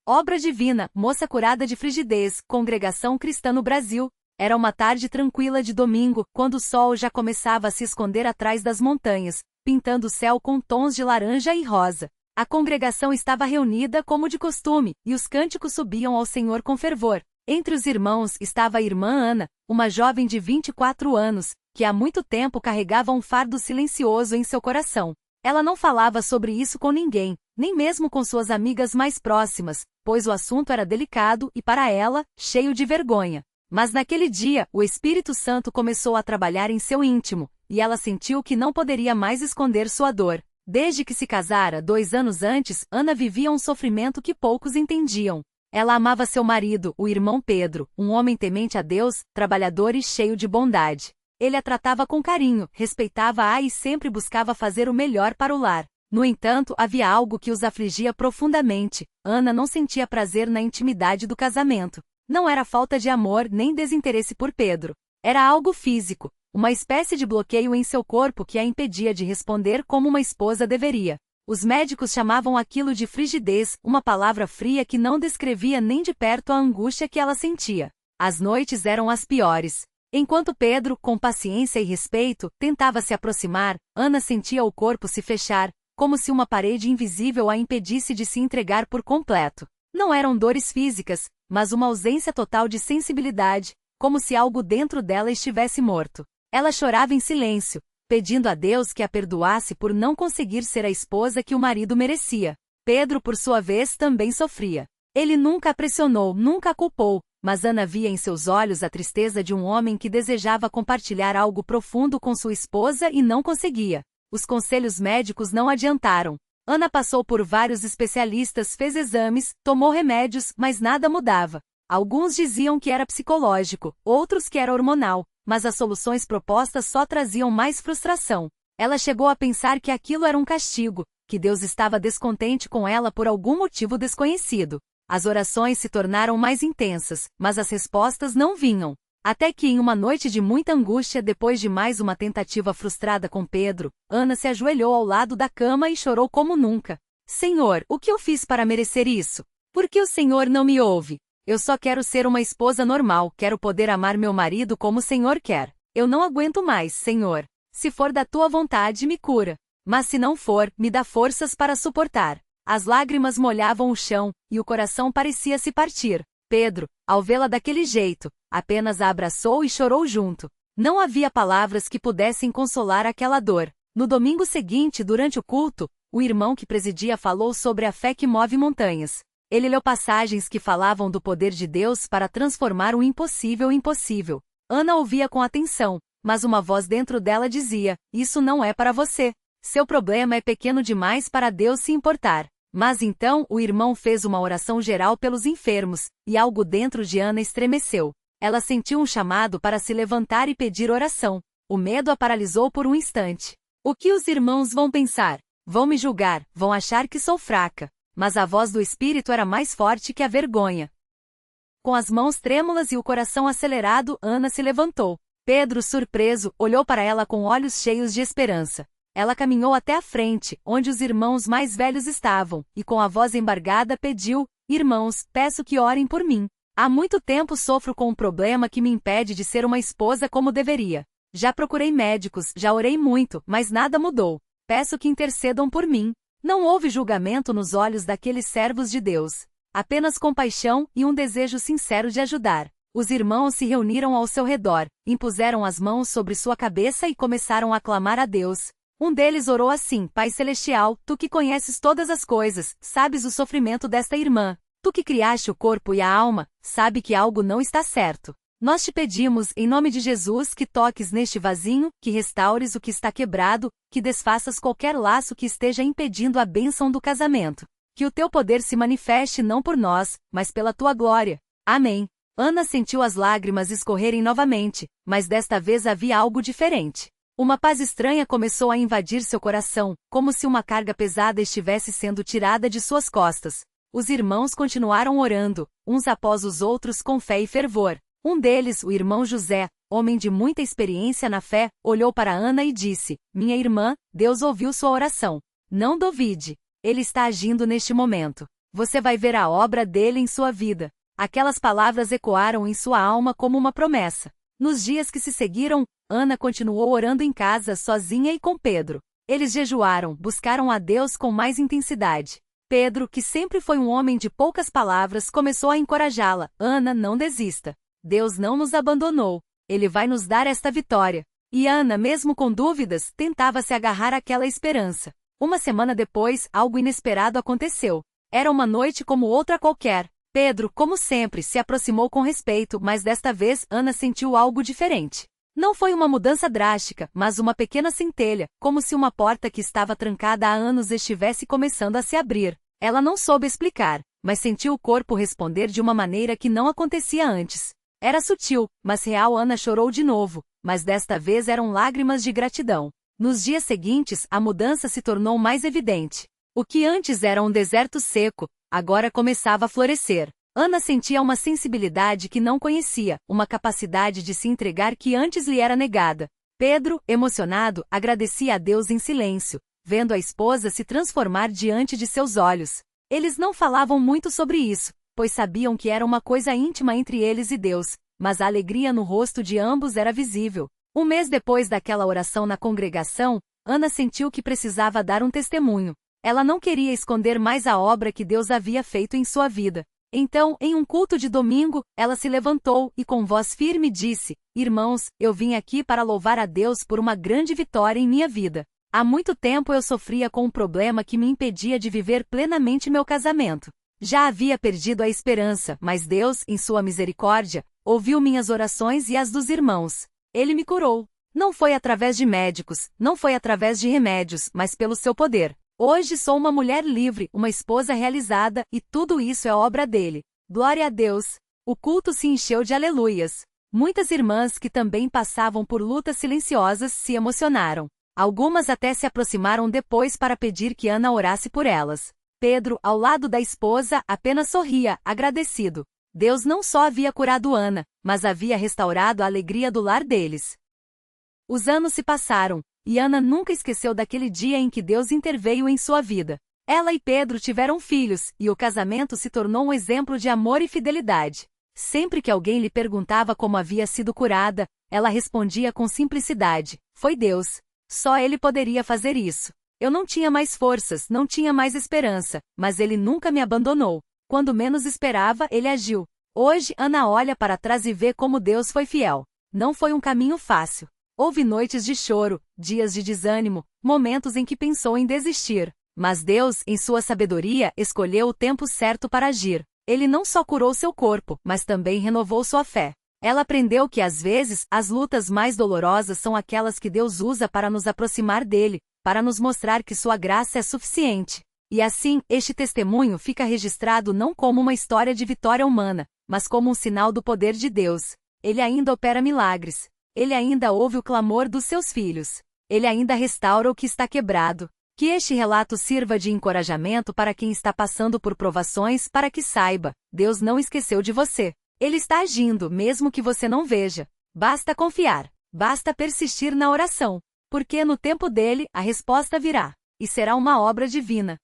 Obra divina, moça curada de frigidez, congregação cristã no Brasil. Era uma tarde tranquila de domingo, quando o sol já começava a se esconder atrás das montanhas, pintando o céu com tons de laranja e rosa. A congregação estava reunida como de costume, e os cânticos subiam ao Senhor com fervor. Entre os irmãos estava a irmã Ana, uma jovem de 24 anos, que há muito tempo carregava um fardo silencioso em seu coração. Ela não falava sobre isso com ninguém, nem mesmo com suas amigas mais próximas, pois o assunto era delicado e, para ela, cheio de vergonha. Mas naquele dia, o Espírito Santo começou a trabalhar em seu íntimo, e ela sentiu que não poderia mais esconder sua dor. Desde que se casara 2 anos antes, Ana vivia um sofrimento que poucos entendiam. Ela amava seu marido, o irmão Pedro, um homem temente a Deus, trabalhador e cheio de bondade. Ele a tratava com carinho, respeitava-a e sempre buscava fazer o melhor para o lar. No entanto, havia algo que os afligia profundamente. Ana não sentia prazer na intimidade do casamento. Não era falta de amor nem desinteresse por Pedro. Era algo físico, uma espécie de bloqueio em seu corpo que a impedia de responder como uma esposa deveria. Os médicos chamavam aquilo de frigidez, uma palavra fria que não descrevia nem de perto a angústia que ela sentia. As noites eram as piores. Enquanto Pedro, com paciência e respeito, tentava se aproximar, Ana sentia o corpo se fechar, como se uma parede invisível a impedisse de se entregar por completo. Não eram dores físicas, mas uma ausência total de sensibilidade, como se algo dentro dela estivesse morto. Ela chorava em silêncio, pedindo a Deus que a perdoasse por não conseguir ser a esposa que o marido merecia. Pedro, por sua vez, também sofria. Ele nunca a pressionou, nunca a culpou, mas Ana via em seus olhos a tristeza de um homem que desejava compartilhar algo profundo com sua esposa e não conseguia. Os conselhos médicos não adiantaram. Ana passou por vários especialistas, fez exames, tomou remédios, mas nada mudava. Alguns diziam que era psicológico, outros que era hormonal, mas as soluções propostas só traziam mais frustração. Ela chegou a pensar que aquilo era um castigo, que Deus estava descontente com ela por algum motivo desconhecido. As orações se tornaram mais intensas, mas as respostas não vinham. Até que em uma noite de muita angústia, depois de mais uma tentativa frustrada com Pedro, Ana se ajoelhou ao lado da cama e chorou como nunca. Senhor, o que eu fiz para merecer isso? Por que o Senhor não me ouve? Eu só quero ser uma esposa normal, quero poder amar meu marido como o Senhor quer. Eu não aguento mais, Senhor. Se for da tua vontade, me cura. Mas se não for, me dá forças para suportar. As lágrimas molhavam o chão, e o coração parecia se partir. Pedro, ao vê-la daquele jeito, apenas a abraçou e chorou junto. Não havia palavras que pudessem consolar aquela dor. No domingo seguinte, durante o culto, o irmão que presidia falou sobre a fé que move montanhas. Ele leu passagens que falavam do poder de Deus para transformar o impossível em possível. Ana ouvia com atenção, mas uma voz dentro dela dizia: isso não é para você. Seu problema é pequeno demais para Deus se importar. Mas então o irmão fez uma oração geral pelos enfermos, e algo dentro de Ana estremeceu. Ela sentiu um chamado para se levantar e pedir oração. O medo a paralisou por um instante. O que os irmãos vão pensar? Vão me julgar, vão achar que sou fraca. Mas a voz do Espírito era mais forte que a vergonha. Com as mãos trêmulas e o coração acelerado, Ana se levantou. Pedro, surpreso, olhou para ela com olhos cheios de esperança. Ela caminhou até a frente, onde os irmãos mais velhos estavam, e com a voz embargada pediu: irmãos, peço que orem por mim. Há muito tempo sofro com um problema que me impede de ser uma esposa como deveria. Já procurei médicos, já orei muito, mas nada mudou. Peço que intercedam por mim. Não houve julgamento nos olhos daqueles servos de Deus. Apenas compaixão e um desejo sincero de ajudar. Os irmãos se reuniram ao seu redor, impuseram as mãos sobre sua cabeça e começaram a clamar a Deus. Um deles orou assim: Pai Celestial, Tu que conheces todas as coisas, sabes o sofrimento desta irmã. Tu que criaste o corpo e a alma, sabe que algo não está certo. Nós te pedimos, em nome de Jesus, que toques neste vasinho, que restaures o que está quebrado, que desfaças qualquer laço que esteja impedindo a bênção do casamento. Que o Teu poder se manifeste não por nós, mas pela Tua glória. Amém. Ana sentiu as lágrimas escorrerem novamente, mas desta vez havia algo diferente. Uma paz estranha começou a invadir seu coração, como se uma carga pesada estivesse sendo tirada de suas costas. Os irmãos continuaram orando, uns após os outros com fé e fervor. Um deles, o irmão José, homem de muita experiência na fé, olhou para Ana e disse: Minha irmã, Deus ouviu sua oração. Não duvide. Ele está agindo neste momento. Você vai ver a obra dele em sua vida. Aquelas palavras ecoaram em sua alma como uma promessa. Nos dias que se seguiram, Ana continuou orando em casa sozinha e com Pedro. Eles jejuaram, buscaram a Deus com mais intensidade. Pedro, que sempre foi um homem de poucas palavras, começou a encorajá-la. Ana, não desista. Deus não nos abandonou. Ele vai nos dar esta vitória. E Ana, mesmo com dúvidas, tentava se agarrar àquela esperança. Uma semana depois, algo inesperado aconteceu. Era uma noite como outra qualquer. Pedro, como sempre, se aproximou com respeito, mas desta vez Ana sentiu algo diferente. Não foi uma mudança drástica, mas uma pequena centelha, como se uma porta que estava trancada há anos estivesse começando a se abrir. Ela não soube explicar, mas sentiu o corpo responder de uma maneira que não acontecia antes. Era sutil, mas real. Ana chorou de novo, mas desta vez eram lágrimas de gratidão. Nos dias seguintes, a mudança se tornou mais evidente. O que antes era um deserto seco, agora começava a florescer. Ana sentia uma sensibilidade que não conhecia, uma capacidade de se entregar que antes lhe era negada. Pedro, emocionado, agradecia a Deus em silêncio, vendo a esposa se transformar diante de seus olhos. Eles não falavam muito sobre isso, pois sabiam que era uma coisa íntima entre eles e Deus, mas a alegria no rosto de ambos era visível. Um mês depois daquela oração na congregação, Ana sentiu que precisava dar um testemunho. Ela não queria esconder mais a obra que Deus havia feito em sua vida. Então, em um culto de domingo, ela se levantou e com voz firme disse: Irmãos, eu vim aqui para louvar a Deus por uma grande vitória em minha vida. Há muito tempo eu sofria com um problema que me impedia de viver plenamente meu casamento. Já havia perdido a esperança, mas Deus, em sua misericórdia, ouviu minhas orações e as dos irmãos. Ele me curou. Não foi através de médicos, não foi através de remédios, mas pelo seu poder. Hoje sou uma mulher livre, uma esposa realizada, e tudo isso é obra dele. Glória a Deus! O culto se encheu de aleluias. Muitas irmãs que também passavam por lutas silenciosas se emocionaram. Algumas até se aproximaram depois para pedir que Ana orasse por elas. Pedro, ao lado da esposa, apenas sorria, agradecido. Deus não só havia curado Ana, mas havia restaurado a alegria do lar deles. Os anos se passaram, e Ana nunca esqueceu daquele dia em que Deus interveio em sua vida. Ela e Pedro tiveram filhos, e o casamento se tornou um exemplo de amor e fidelidade. Sempre que alguém lhe perguntava como havia sido curada, ela respondia com simplicidade: foi Deus. Só Ele poderia fazer isso. Eu não tinha mais forças, não tinha mais esperança, mas Ele nunca me abandonou. Quando menos esperava, Ele agiu. Hoje, Ana olha para trás e vê como Deus foi fiel. Não foi um caminho fácil. Houve noites de choro, dias de desânimo, momentos em que pensou em desistir. Mas Deus, em sua sabedoria, escolheu o tempo certo para agir. Ele não só curou seu corpo, mas também renovou sua fé. Ela aprendeu que às vezes, as lutas mais dolorosas são aquelas que Deus usa para nos aproximar dele, para nos mostrar que sua graça é suficiente. E assim, este testemunho fica registrado não como uma história de vitória humana, mas como um sinal do poder de Deus. Ele ainda opera milagres. Ele ainda ouve o clamor dos seus filhos. Ele ainda restaura o que está quebrado. Que este relato sirva de encorajamento para quem está passando por provações, para que saiba, Deus não esqueceu de você. Ele está agindo, mesmo que você não veja. Basta confiar. Basta persistir na oração. Porque no tempo dele, a resposta virá. E será uma obra divina.